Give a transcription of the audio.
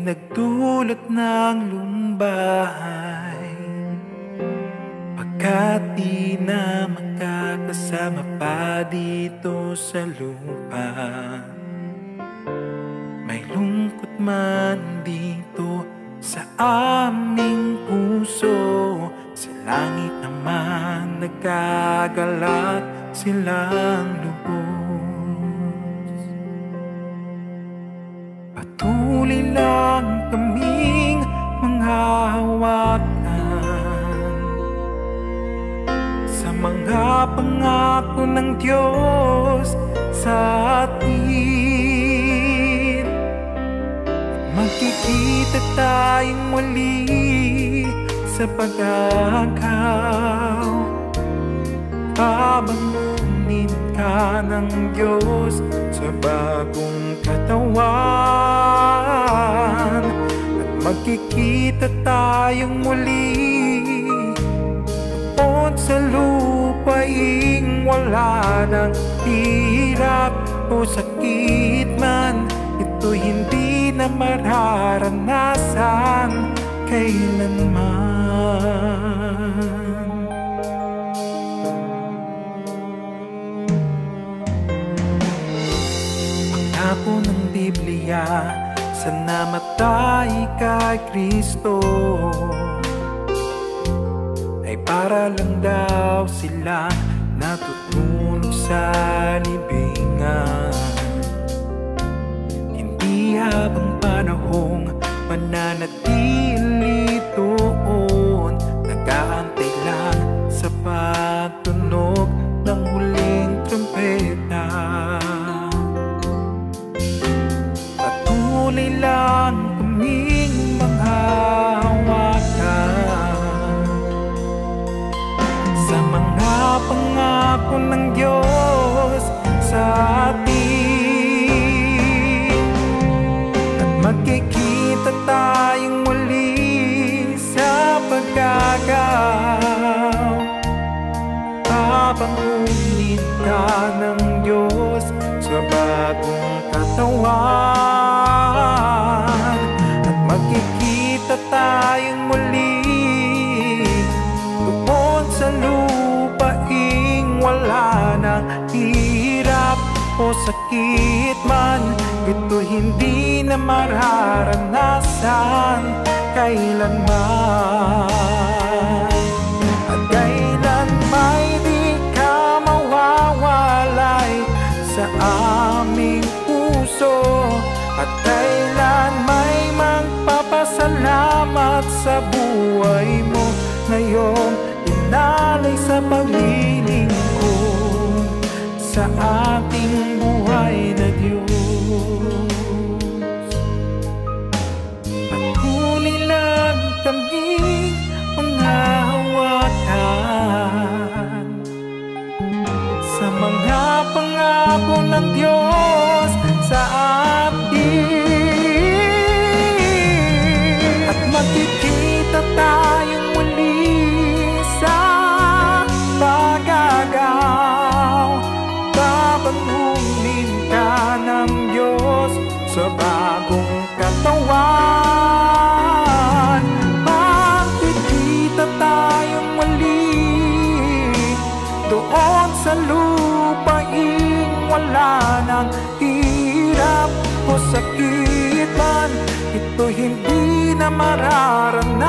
nagdulot ng lumbay, pagkat di na makakasama pa dito sa lupa. May lungkot man dito sa aming puso, sa langit naman nagkagalat silang lubos. Patuloy lang kaming manghahawakan sa mga pangako ng Diyos sa atin. Magkikita tayong muli sa pag-agaw, pabangunin ka ng Diyos sa bagong katawan. At magkikita tayong muli doon sa lupaing wala ng hirap o sakit man. Ito'y hindi na mararanasan kailanman. Pangako ng Biblia sa namatay kay Kristo ay para lang daw sila natutulog sa libingan. Hindi habang panahong mananatili doon, nag-aantay lang sa pagtunog ng huling trumpeta. Patuloy lang kaming manghahawakan sa mga pangako ng Diyos sa atin. At magkikita tayong muli sa pag-agaw, pabangunin ka ng Diyos sa bagong katawan. At magkikita tayong muli doon sa lupaing wala ng hirap o sakit man. Ito hindi na mararanasan kailanman. At kailan may di ka mawawalay sa aming puso, at kailan may magpapasalamat sa buhay mo ngayong inalay sa paglilingkod sa ating buhay na Diyos. Patuloy lang kaming manghahawakan sa mga pangako ng Diyos sa atin. At magkikita tayong muli sa pag-agaw, pabangunin ka ng Diyos sa bagong katawan. Magkikita tayong muli doon sa lupaing wala ng hirap o sakit man. Ito hindi na mararanasan